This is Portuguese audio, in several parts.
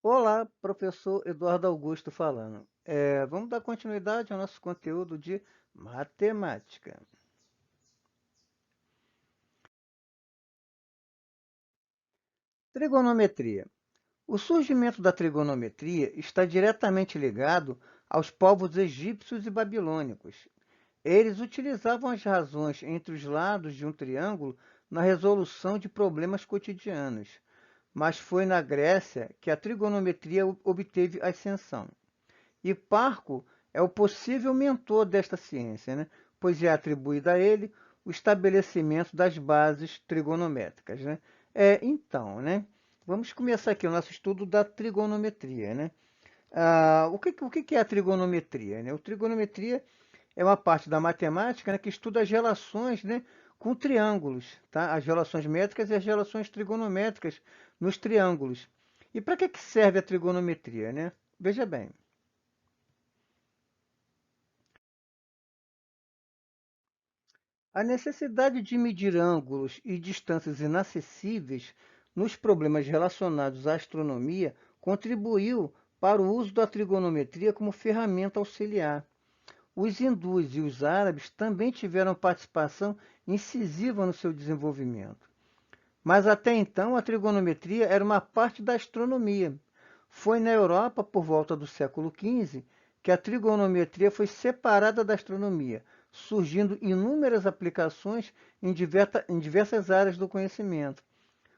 Olá, professor Eduardo Augusto falando. Vamos dar continuidade ao nosso conteúdo de matemática. Trigonometria. O surgimento da trigonometria está diretamente ligado aos povos egípcios e babilônicos. Eles utilizavam as razões entre os lados de um triângulo na resolução de problemas cotidianos, mas foi na Grécia que a trigonometria obteve ascensão. Hiparco é o possível mentor desta ciência, né? Pois é atribuído a ele o estabelecimento das bases trigonométricas. Né? Então, né? Vamos começar aqui o nosso estudo da trigonometria. Né? O que é a trigonometria? Né? A trigonometria é uma parte da matemática, né, que estuda as relações, né, com triângulos, tá? As relações métricas e as relações trigonométricas nos triângulos. E para que serve a trigonometria? Né? Veja bem. A necessidade de medir ângulos e distâncias inacessíveis nos problemas relacionados à astronomia contribuiu para o uso da trigonometria como ferramenta auxiliar. Os hindus e os árabes também tiveram participação incisiva no seu desenvolvimento. Mas até então a trigonometria era uma parte da astronomia. Foi na Europa, por volta do século XV, que a trigonometria foi separada da astronomia, surgindo inúmeras aplicações em diversas áreas do conhecimento.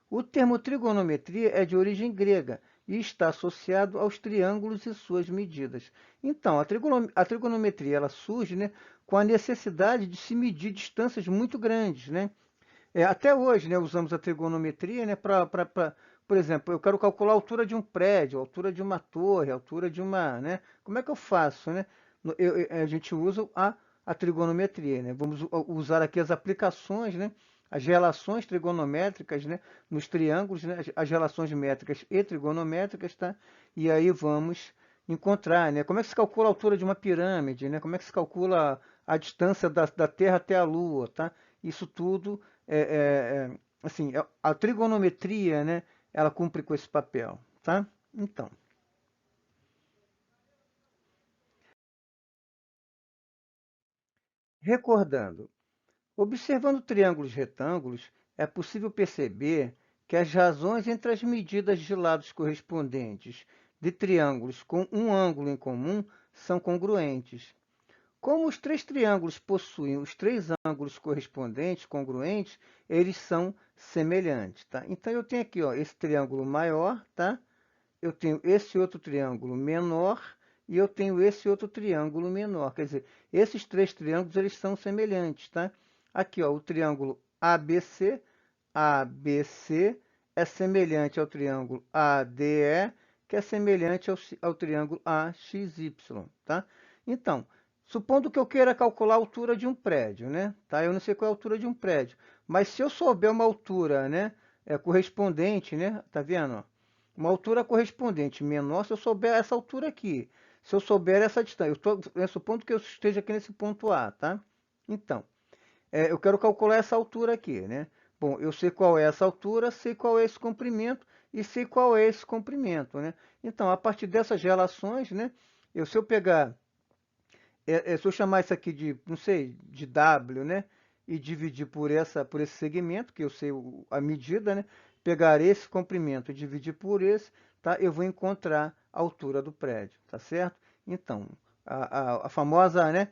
O termo trigonometria é de origem grega e está associado aos triângulos e suas medidas. Então, a trigonometria ela surge, né, com a necessidade de se medir distâncias muito grandes, né? Até hoje, né, usamos a trigonometria, né, por exemplo, eu quero calcular a altura de um prédio, a altura de uma torre, a altura de uma, né? Como é que eu faço, né? A gente usa a trigonometria, né? Vamos usar aqui as aplicações, né? As relações trigonométricas, né? Nos triângulos, né? As relações métricas e trigonométricas, tá? E aí vamos encontrar, né? Como é que se calcula a altura de uma pirâmide, né? Como é que se calcula a distância da Terra até a Lua, tá? Isso tudo assim, a trigonometria, né, ela cumpre com esse papel, tá? Então, recordando, observando triângulos retângulos, é possível perceber que as razões entre as medidas de lados correspondentes de triângulos com um ângulo em comum são congruentes. Como os três triângulos possuem os três ângulos correspondentes, congruentes, eles são semelhantes, tá? Então, eu tenho aqui, ó, esse triângulo maior, tá? Eu tenho esse outro triângulo menor e eu tenho esse outro triângulo menor. Quer dizer, esses três triângulos eles são semelhantes, tá? Aqui, ó, o triângulo ABC, ABC é semelhante ao triângulo ADE, que é semelhante ao triângulo AXY, tá? Então, supondo que eu queira calcular a altura de um prédio, né? Tá? Eu não sei qual é a altura de um prédio, mas se eu souber uma altura, né, correspondente, né? Tá vendo? Ó? Uma altura correspondente menor se eu souber essa altura aqui. Se eu souber essa distância, supondo que eu esteja aqui nesse ponto A, tá? Então, eu quero calcular essa altura aqui, né? Bom, eu sei qual é essa altura, sei qual é esse comprimento e sei qual é esse comprimento, né? Então, a partir dessas relações, né? Se eu pegar, se eu chamar isso aqui de, não sei, de W, né? E dividir por esse segmento, que eu sei a medida, né? Pegar esse comprimento e dividir por esse, tá? Eu vou encontrar a altura do prédio, tá certo? Então, a famosa, né?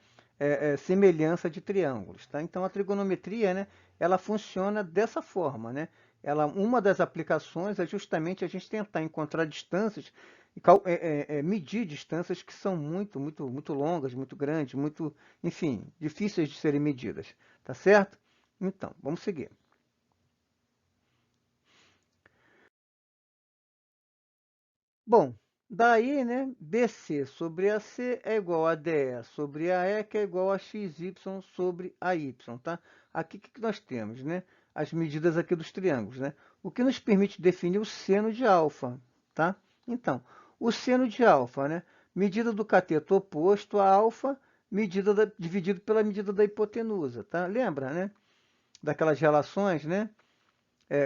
Semelhança de triângulos, tá? Então, a trigonometria, né? Ela funciona dessa forma, né? Uma das aplicações é justamente a gente tentar encontrar distâncias medir distâncias que são muito longas, muito grandes, muito, enfim, difíceis de serem medidas, tá certo? Então, vamos seguir. Bom, daí, né, BC sobre AC é igual a DE sobre AE, que é igual a XY sobre AY, tá? Aqui o que nós temos, né? As medidas aqui dos triângulos, né? O que nos permite definir o seno de alfa, tá? Então, o seno de alfa, né? Medida do cateto oposto a alfa, dividido pela medida da hipotenusa, tá? Lembra, né? Daquelas relações, né?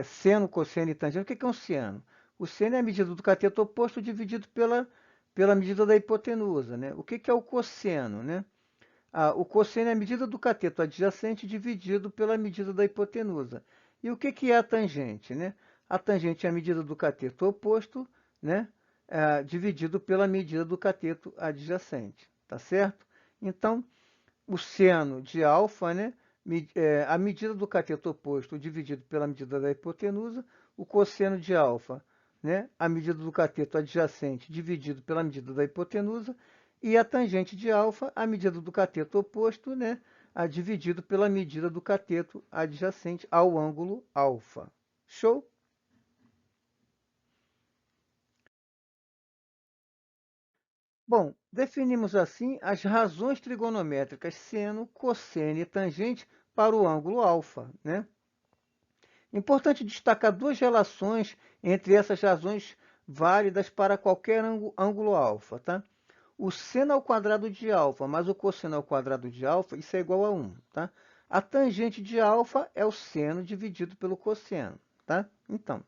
Seno, cosseno e tangente. O que é um seno? O seno é a medida do cateto oposto dividido pela medida da hipotenusa, né? O que é o cosseno, né? O cosseno é a medida do cateto adjacente dividido pela medida da hipotenusa. E o que é a tangente, né? A tangente é a medida do cateto oposto, né? Dividido pela medida do cateto adjacente, tá certo? Então, o seno de alfa, né? A medida do cateto oposto dividido pela medida da hipotenusa, o cosseno de alfa, né? A medida do cateto adjacente dividido pela medida da hipotenusa, e a tangente de alfa, a medida do cateto oposto, né? Dividido pela medida do cateto adjacente ao ângulo alfa. Show? Bom, definimos assim as razões trigonométricas seno, cosseno e tangente para o ângulo alfa, né? Importante destacar duas relações entre essas razões válidas para qualquer ângulo alfa, tá? O seno ao quadrado de alfa mais o cosseno ao quadrado de alfa, isso é igual a 1, tá? A tangente de alfa é o seno dividido pelo cosseno, tá? Então,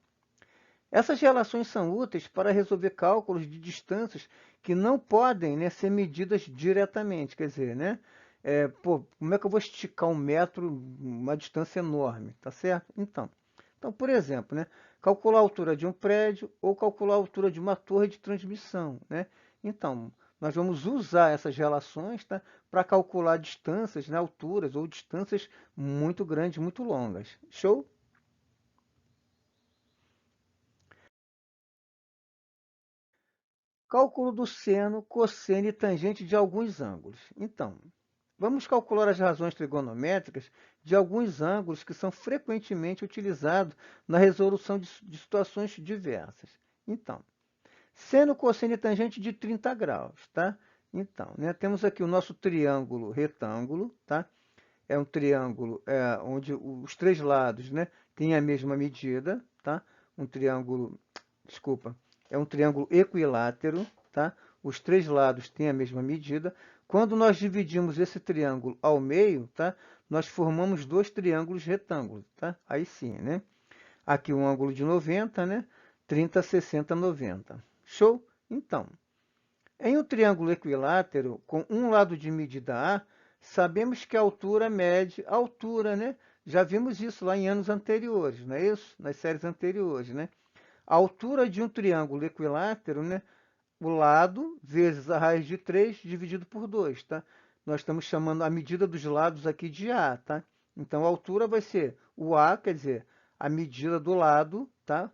essas relações são úteis para resolver cálculos de distâncias que não podem, né, ser medidas diretamente. Quer dizer, né? Como é que eu vou esticar 1 metro, uma distância enorme, tá certo? Então, por exemplo, né, calcular a altura de um prédio ou calcular a altura de uma torre de transmissão, né? Então, nós vamos usar essas relações, tá, para calcular distâncias, né, alturas ou distâncias muito grandes, muito longas. Show? Cálculo do seno, cosseno e tangente de alguns ângulos. Então, vamos calcular as razões trigonométricas de alguns ângulos que são frequentemente utilizados na resolução de situações diversas. Então, seno, cosseno e tangente de 30 graus, tá? Então, né, temos aqui o nosso triângulo retângulo, tá? É um triângulo onde os três lados, né, têm a mesma medida, tá? Um triângulo, desculpa, é um triângulo equilátero, tá? Os três lados têm a mesma medida. Quando nós dividimos esse triângulo ao meio, tá? Nós formamos dois triângulos retângulos, tá? Aí sim, né? Aqui um ângulo de 90, né? 30, 60, 90. Show? Então, em um triângulo equilátero, com um lado de medida A, sabemos que a altura mede a altura, né? Já vimos isso lá em anos anteriores, não é isso? Nas séries anteriores, né? A altura de um triângulo equilátero, né? O lado vezes a raiz de 3 dividido por 2, tá? Nós estamos chamando a medida dos lados aqui de A, tá? Então, a altura vai ser o A, quer dizer, a medida do lado, tá?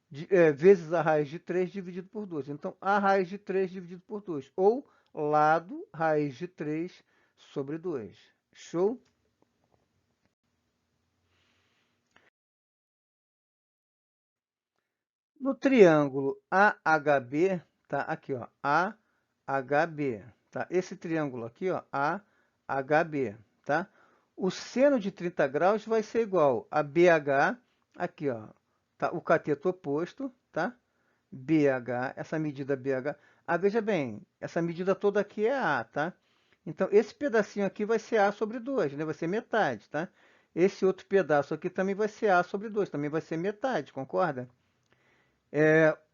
Vezes a raiz de 3 dividido por 2. Então, a raiz de 3 dividido por 2. Ou lado raiz de 3 sobre 2. Show? No triângulo AHB, tá? Aqui, ó, AHB, tá? Esse triângulo aqui, ó, AHB, tá? O seno de 30 graus vai ser igual a BH, aqui, ó, tá? O cateto oposto, tá? BH, essa medida BH. Veja bem, essa medida toda aqui é A, tá? Então, esse pedacinho aqui vai ser A sobre 2, né? Vai ser metade, tá? Esse outro pedaço aqui também vai ser A sobre 2, também vai ser metade, concorda?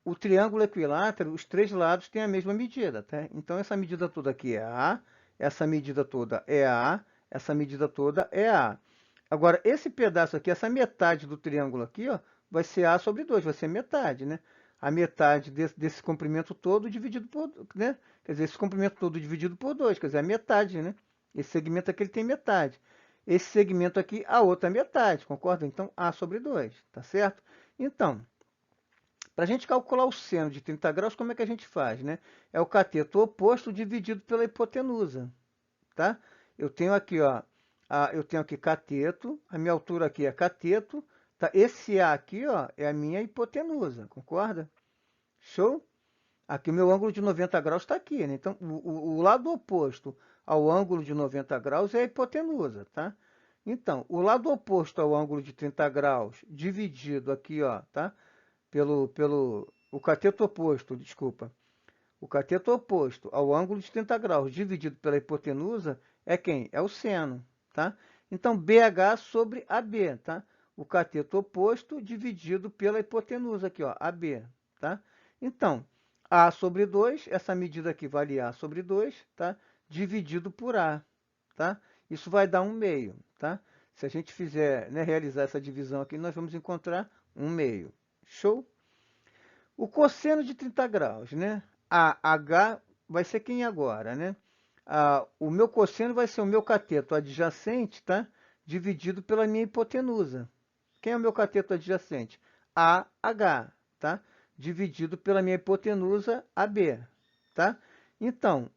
O triângulo equilátero, os três lados têm a mesma medida, tá? Então, essa medida toda aqui é A, essa medida toda é A, essa medida toda é A. Agora, esse pedaço aqui, essa metade do triângulo aqui, ó, vai ser A sobre 2, vai ser metade, né? A metade desse comprimento todo dividido por, né? Quer dizer, esse comprimento todo dividido por 2, quer dizer, a metade, né? Esse segmento aqui ele tem metade. Esse segmento aqui, a outra metade, concorda? Então, A sobre 2, tá certo? Então, para a gente calcular o seno de 30 graus, como é que a gente faz, né? É o cateto oposto dividido pela hipotenusa, tá? Eu tenho aqui, ó, eu tenho aqui cateto, a minha altura aqui é cateto, tá? Esse A aqui, ó, é a minha hipotenusa, concorda? Show? Aqui o meu ângulo de 90 graus está aqui, né? Então, o lado oposto ao ângulo de 90 graus é a hipotenusa, tá? Então, o lado oposto ao ângulo de 30 graus, dividido aqui, ó, tá? O cateto oposto, desculpa. O cateto oposto ao ângulo de 30 graus dividido pela hipotenusa é quem? É o seno, tá? Então, BH sobre AB, tá? O cateto oposto dividido pela hipotenusa aqui, ó, AB, tá? Então, A sobre 2, essa medida aqui vale A sobre 2, tá? Dividido por A, tá? Isso vai dar 1/2, tá? Se a gente fizer, né, realizar essa divisão aqui, nós vamos encontrar 1/2. Show? O cosseno de 30 graus, né? AH vai ser quem agora, né? O meu cosseno vai ser o meu cateto adjacente, tá? Dividido pela minha hipotenusa. Quem é o meu cateto adjacente? AH, tá? Dividido pela minha hipotenusa AB, tá? Então,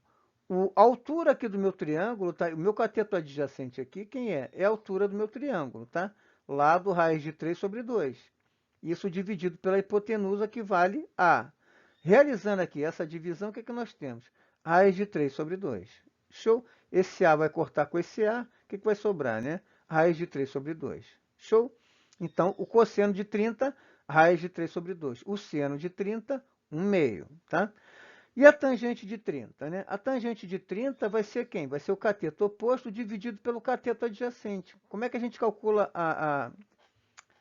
a altura aqui do meu triângulo, tá? O meu cateto adjacente aqui, quem é? É a altura do meu triângulo, tá? Lado raiz de 3 sobre 2. Isso dividido pela hipotenusa, que vale A. Realizando aqui essa divisão, o que, que nós temos? Raiz de 3 sobre 2. Show? Esse A vai cortar com esse A, o que, que vai sobrar, né? Raiz de 3 sobre 2. Show? Então, o cosseno de 30, raiz de 3 sobre 2. O seno de 30, 1/2, tá? E a tangente de 30, né? A tangente de 30 vai ser quem? Vai ser o cateto oposto dividido pelo cateto adjacente. Como é que a gente calcula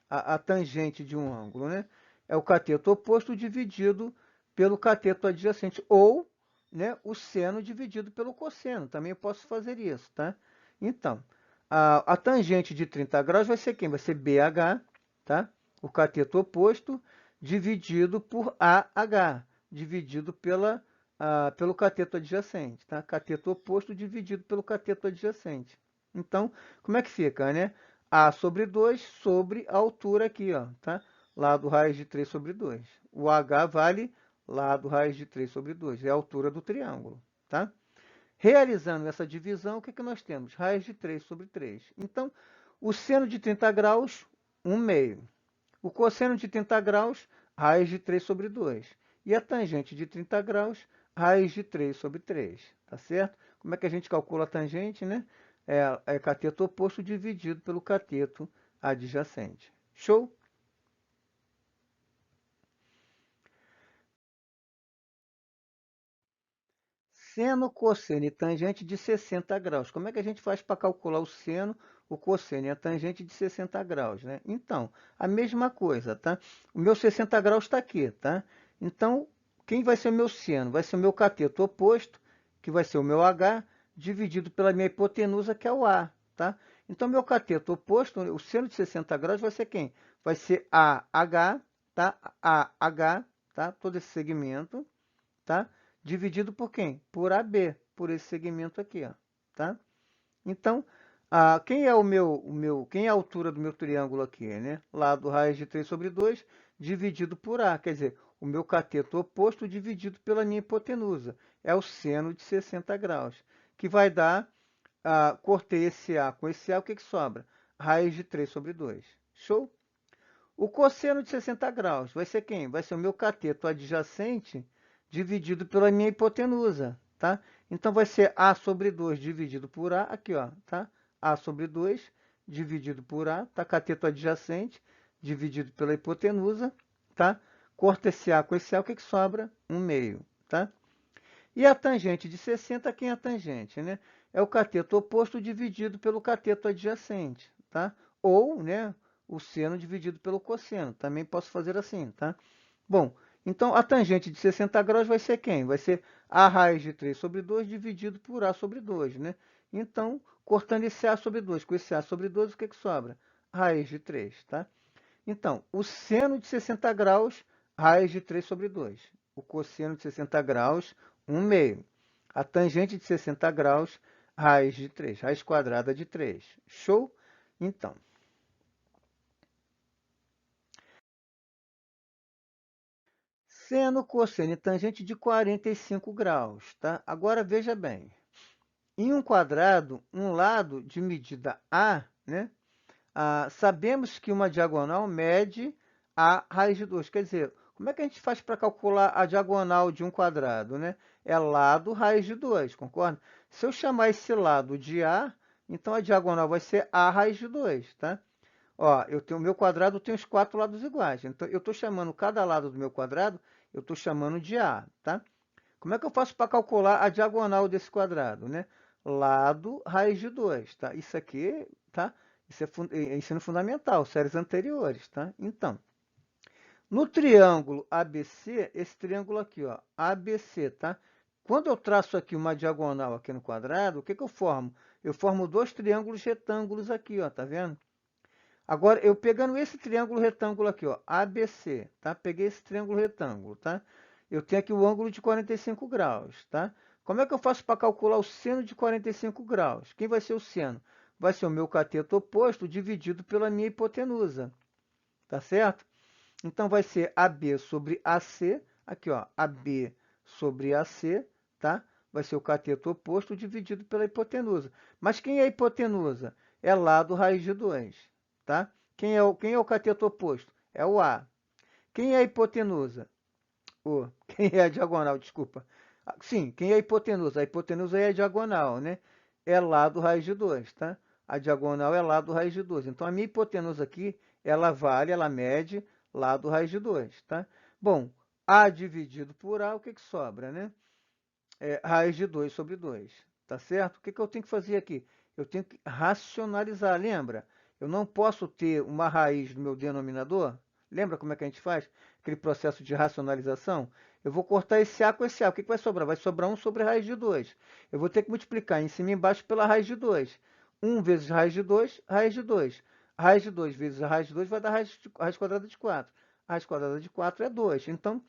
a tangente de um ângulo, né? É o cateto oposto dividido pelo cateto adjacente, ou, né, o seno dividido pelo cosseno. Também eu posso fazer isso, tá? Então, a tangente de 30 graus vai ser quem? Vai ser BH, tá? O cateto oposto dividido por AH, dividido pelo cateto adjacente, tá? Cateto oposto dividido pelo cateto adjacente. Então, como é que fica, né? A sobre 2 sobre a altura aqui, ó, tá? Lado raiz de 3 sobre 2. O H vale lado raiz de 3 sobre 2. É a altura do triângulo, tá? Realizando essa divisão, o que, que nós temos? Raiz de 3 sobre 3. Então, o seno de 30 graus, 1/2. O cosseno de 30 graus, raiz de 3 sobre 2. E a tangente de 30 graus, raiz de 3 sobre 3. Tá certo? Como é que a gente calcula a tangente, né? É cateto oposto dividido pelo cateto adjacente. Show? Seno, cosseno e tangente de 60 graus. Como é que a gente faz para calcular o seno, o cosseno e a tangente de 60 graus, né? Então, a mesma coisa, tá? O meu 60 graus está aqui, tá? Então, quem vai ser o meu seno? Vai ser o meu cateto oposto, que vai ser o meu H, dividido pela minha hipotenusa, que é o A, tá? Então, meu cateto oposto, o seno de 60 graus vai ser quem? Vai ser AH, tá? AH, tá? Todo esse segmento, tá? Dividido por quem? Por AB, por esse segmento aqui, ó, tá? Então, quem é quem é a altura do meu triângulo aqui, né? Lado raiz de 3 sobre 2, dividido por A, quer dizer, o meu cateto oposto dividido pela minha hipotenusa, é o seno de 60 graus, que vai dar, cortei esse A com esse A, o que que sobra? Raiz de 3 sobre 2. Show? O cosseno de 60 graus vai ser quem? Vai ser o meu cateto adjacente dividido pela minha hipotenusa, tá? Então, vai ser A sobre 2 dividido por A, aqui, ó, tá? A sobre 2 dividido por A, tá? Cateto adjacente dividido pela hipotenusa, tá? Corta esse A com esse A, o que que sobra? 1/2, tá? E a tangente de 60, quem é a tangente, né? É o cateto oposto dividido pelo cateto adjacente, tá? Ou, né, o seno dividido pelo cosseno. Também posso fazer assim, tá? Bom, então a tangente de 60 graus vai ser quem? Vai ser A raiz de 3 sobre 2 dividido por A sobre 2, né? Então, cortando esse A sobre 2 com esse A sobre 2, o que que sobra? Raiz de 3, tá? Então, o seno de 60 graus, raiz de 3 sobre 2. O cosseno de 60 graus, 1/2. A tangente de 60 graus, raiz de 3. Raiz quadrada de 3. Show? Então, seno, cosseno e tangente de 45 graus, tá? Agora, veja bem. Em um quadrado, um lado de medida A, né? Sabemos que uma diagonal mede a raiz de 2. Quer dizer, como é que a gente faz para calcular a diagonal de um quadrado, né? É lado raiz de 2, concorda? Se eu chamar esse lado de A, então a diagonal vai ser A raiz de 2, tá? Ó, o meu quadrado tem os 4 lados iguais. Então, eu estou chamando cada lado do meu quadrado, eu estou chamando de A, tá? Como é que eu faço para calcular a diagonal desse quadrado, né? Lado raiz de 2, tá? Isso aqui, tá? Isso é ensino fundamental, séries anteriores, tá? Então, No triângulo ABC, esse triângulo aqui, ó, ABC, tá? Quando eu traço aqui uma diagonal aqui no quadrado, o que que eu formo? Eu formo dois triângulos retângulos aqui, ó, tá vendo? Agora, eu pegando esse triângulo retângulo aqui, ó, ABC, tá? Peguei esse triângulo retângulo, tá? Eu tenho aqui o ângulo de 45 graus, tá? Como é que eu faço para calcular o seno de 45 graus? Quem vai ser o seno? Vai ser o meu cateto oposto dividido pela minha hipotenusa, tá certo? Então, vai ser AB sobre AC, aqui, ó, AB sobre AC, tá? Vai ser o cateto oposto dividido pela hipotenusa. Mas quem é a hipotenusa? É lado raiz de 2, tá? Quem é o cateto oposto? É o A. Quem é a hipotenusa? Quem é a diagonal, desculpa. Sim, quem é a hipotenusa? A hipotenusa é a diagonal, né? É lado raiz de 2, tá? A diagonal é lado raiz de 2. Então, a minha hipotenusa aqui, ela mede lado raiz de 2, tá? Bom, A dividido por A, o que que sobra, né? É raiz de 2 sobre 2, tá certo? O que que eu tenho que fazer aqui? Eu tenho que racionalizar, lembra? Eu não posso ter uma raiz no meu denominador. Lembra como é que a gente faz? Aquele processo de racionalização? Eu vou cortar esse A com esse A. O que que vai sobrar? Vai sobrar 1 sobre raiz de 2. Eu vou ter que multiplicar em cima e embaixo pela raiz de 2. 1 vezes raiz de 2, raiz de 2. Raiz de 2 vezes a raiz de 2 vai dar raiz quadrada de 4. Raiz quadrada de 4 é 2. Então,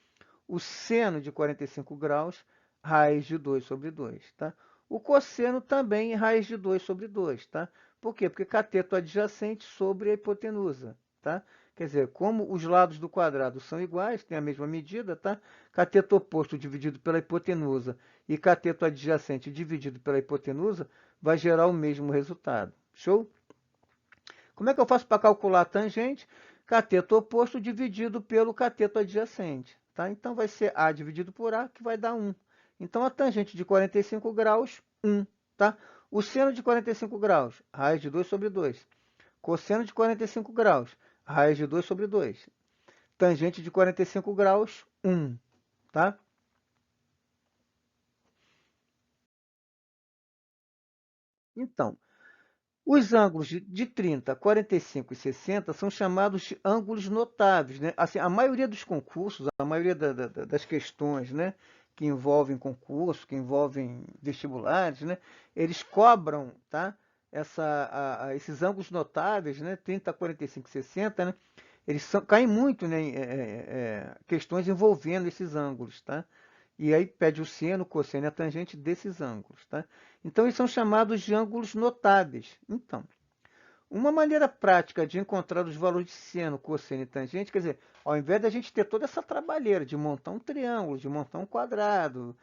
o seno de 45 graus, raiz de 2 sobre 2, tá? O cosseno também raiz de 2 sobre 2, tá? Por quê? Porque cateto adjacente sobre a hipotenusa, tá? Quer dizer, como os lados do quadrado são iguais, têm a mesma medida, tá? Cateto oposto dividido pela hipotenusa e cateto adjacente dividido pela hipotenusa vai gerar o mesmo resultado. Show? Como é que eu faço para calcular a tangente? Cateto oposto dividido pelo cateto adjacente, tá? Então, vai ser A dividido por A, que vai dar 1. Então, a tangente de 45 graus, 1, tá? O seno de 45 graus, raiz de 2 sobre 2. Cosseno de 45 graus, raiz de 2 sobre 2. Tangente de 45 graus, 1, tá? Então, os ângulos de 30, 45 e 60 são chamados de ângulos notáveis, né? Assim, a maioria dos concursos, a maioria das questões, né, que envolvem concurso, que envolvem vestibulares, né, eles cobram, tá, esses ângulos notáveis, né, 30, 45 e 60, né, caem muito, né, em questões envolvendo esses ângulos, tá? E aí pede o seno, o cosseno e a tangente desses ângulos, tá? Então, eles são chamados de ângulos notáveis. Então, uma maneira prática de encontrar os valores de seno, cosseno e tangente, quer dizer, ao invés da gente ter toda essa trabalheira de montar um triângulo, de montar um quadrado,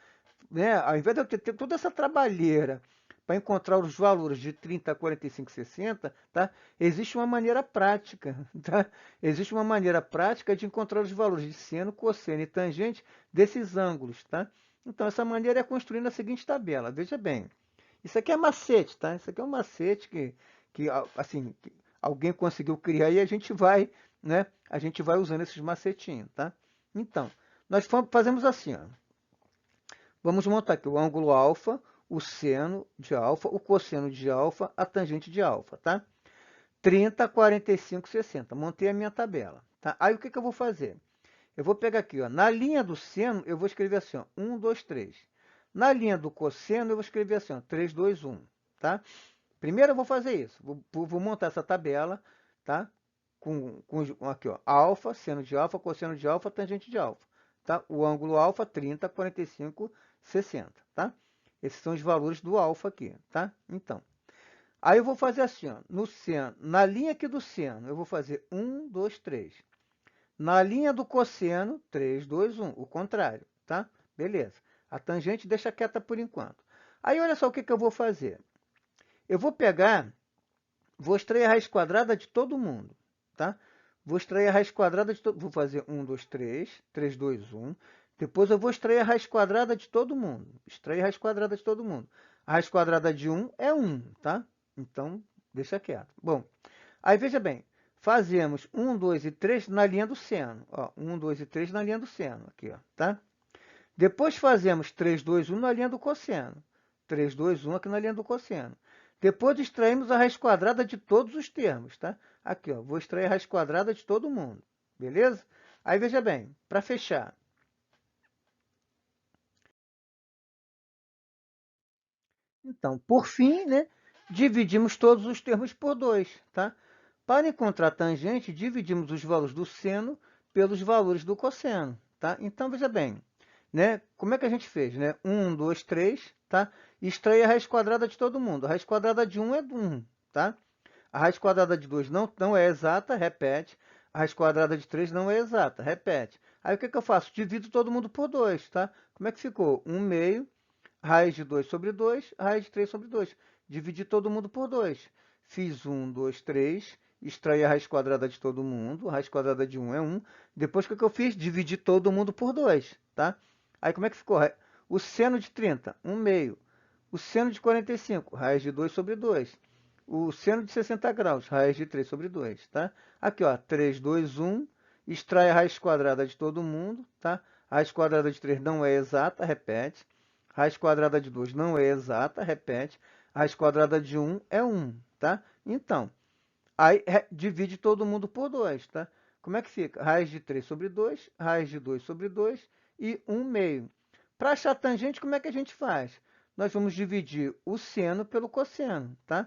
né? Ao invés de eu ter toda essa trabalheira para encontrar os valores de 30, 45, 60, tá? Existe uma maneira prática, tá? Existe uma maneira prática de encontrar os valores de seno, cosseno e tangente desses ângulos, tá? Então, essa maneira é construindo a seguinte tabela. Veja bem, isso aqui é macete, tá? Isso aqui é um macete que assim, que alguém conseguiu criar e a gente vai, né? A gente vai usando esses macetinhos, tá? Então, nós fazemos assim, ó. Vamos montar aqui o ângulo alfa, o seno de alfa, o cosseno de alfa, a tangente de alfa, tá? 30, 45, 60. Montei a minha tabela, tá? Aí o que que eu vou fazer? Eu vou pegar aqui, ó, na linha do seno, eu vou escrever assim, ó, 1, 2, 3. Na linha do cosseno, eu vou escrever assim, ó, 3, 2, 1, tá? Primeiro eu vou fazer isso, vou montar essa tabela, tá? Com aqui, ó, alfa, seno de alfa, cosseno de alfa, tangente de alfa, tá? O ângulo alfa, 30, 45, 60, tá? Esses são os valores do alfa aqui, tá? Então, aí eu vou fazer assim, ó, no seno, na linha aqui do seno, eu vou fazer 1, 2, 3. Na linha do cosseno, 3, 2, 1, o contrário, tá? Beleza. A tangente deixa quieta por enquanto. Aí, olha só o que que eu vou fazer. Eu vou pegar, vou extrair a raiz quadrada de todo mundo, tá? Vou extrair a raiz quadrada de todo, vou fazer 1, 2, 3, 3, 2, 1. Depois eu vou extrair a raiz quadrada de todo mundo. Extrair a raiz quadrada de todo mundo. A raiz quadrada de 1 é 1, tá? Então, deixa quieto. Bom, aí veja bem, fazemos 1, 2 e 3 na linha do seno. Ó, 1, 2 e 3 na linha do seno, aqui, ó, tá? Depois fazemos 3, 2, 1 na linha do cosseno. 3, 2, 1 aqui na linha do cosseno. Depois extraímos a raiz quadrada de todos os termos, tá? Aqui, ó, vou extrair a raiz quadrada de todo mundo, beleza? Aí, veja bem, para fechar. Então, por fim, né, dividimos todos os termos por 2, tá? Para encontrar a tangente, dividimos os valores do seno pelos valores do cosseno, tá? Então, veja bem, né, como é que a gente fez, né? 1, 2, 3, tá? Extrair a raiz quadrada de todo mundo. A raiz quadrada de 1 é 1, tá? A raiz quadrada de 2 não é exata, repete. A raiz quadrada de 3 não é exata, repete. Aí, o que eu faço? Divido todo mundo por 2, tá? Como é que ficou? 1 meio raiz de 2 sobre 2, raiz de 3 sobre 2. Dividi todo mundo por 2. Fiz 1, 2, 3, extraí a raiz quadrada de todo mundo, a raiz quadrada de 1 é 1. Depois, o que eu fiz? Dividi todo mundo por 2, tá? Aí, como é que ficou? O seno de 30, 1 meio. O seno de 45, raiz de 2 sobre 2. O seno de 60 graus, raiz de 3 sobre 2, tá? Aqui, ó, 3, 2, 1. Extrai a raiz quadrada de todo mundo, tá? A raiz quadrada de 3 não é exata, repete. Raiz quadrada de 2 não é exata, repete. Raiz quadrada de 1 é 1, tá? Então, aí divide todo mundo por 2, tá? Como é que fica? Raiz de 3 sobre 2, raiz de 2 sobre 2 e 1 meio. Para achar a tangente, como é que a gente faz? Nós vamos dividir o seno pelo cosseno, tá?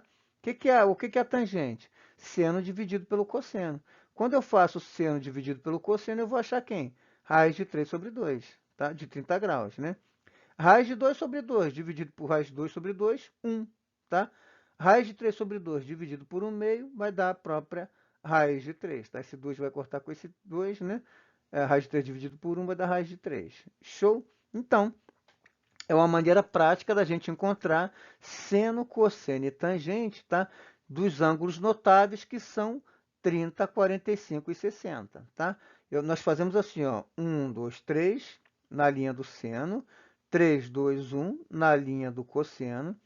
O que é a tangente? Seno dividido pelo cosseno. Quando eu faço o seno dividido pelo cosseno, eu vou achar quem? Raiz de 3 sobre 2, tá? De 30 graus, né? Raiz de 2 sobre 2 dividido por raiz de 2 sobre 2, 1, tá? Raiz de 3 sobre 2 dividido por 1 meio vai dar a própria raiz de 3, tá? Esse 2 vai cortar com esse 2, né? Raiz de 3 dividido por 1 vai dar raiz de 3. Show? Então, é uma maneira prática da gente encontrar seno, cosseno e tangente, tá? Dos ângulos notáveis que são 30, 45 e 60, tá? Nós fazemos assim, ó, 1, 2, 3 na linha do seno, 3, 2, 1 na linha do cosseno,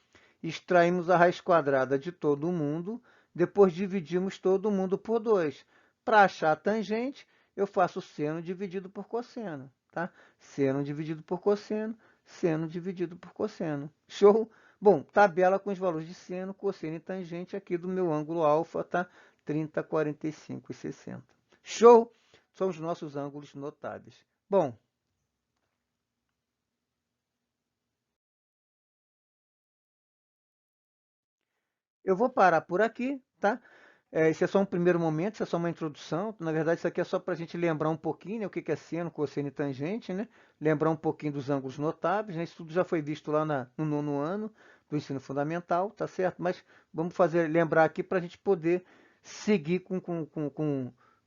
extraímos a raiz quadrada de todo mundo, depois dividimos todo mundo por 2. Para achar a tangente, eu faço seno dividido por cosseno, tá? Seno dividido por cosseno, seno dividido por cosseno. Show? Bom, tabela com os valores de seno, cosseno e tangente aqui do meu ângulo alfa, tá? 30, 45 e 60. Show? São os nossos ângulos notáveis. Bom, eu vou parar por aqui, tá? Esse é só um primeiro momento, isso é só uma introdução. Na verdade, isso aqui é só para a gente lembrar um pouquinho, né, o que é seno, cosseno e tangente, né? Lembrar um pouquinho dos ângulos notáveis, né? Isso tudo já foi visto lá no nono ano do ensino fundamental, tá certo? Mas vamos lembrar aqui para a gente poder seguir com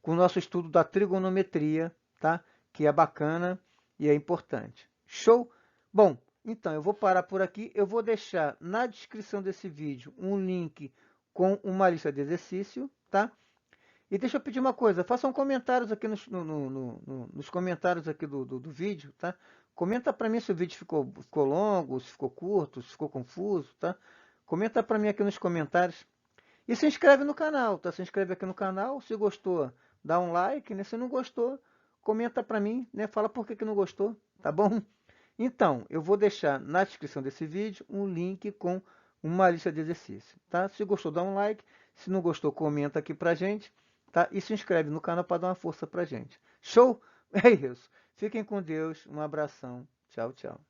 o nosso estudo da trigonometria, tá? Que é bacana e é importante. Show? Bom, então eu vou parar por aqui. Eu vou deixar na descrição desse vídeo um link com uma lista de exercício, tá? E deixa eu pedir uma coisa, façam comentários aqui nos comentários aqui do vídeo, tá? Comenta para mim se o vídeo ficou longo, se ficou curto, se ficou confuso, tá? Comenta para mim aqui nos comentários. E se inscreve no canal, tá? Se inscreve aqui no canal, se gostou, dá um like, né? Se não gostou, comenta para mim, né? Fala por que que não gostou, tá bom? Então, eu vou deixar na descrição desse vídeo um link com uma lista de exercícios, tá? Se gostou, dá um like. Se não gostou, comenta aqui pra gente, tá? E se inscreve no canal para dar uma força pra gente. Show? É isso. Fiquem com Deus. Um abração. Tchau, tchau.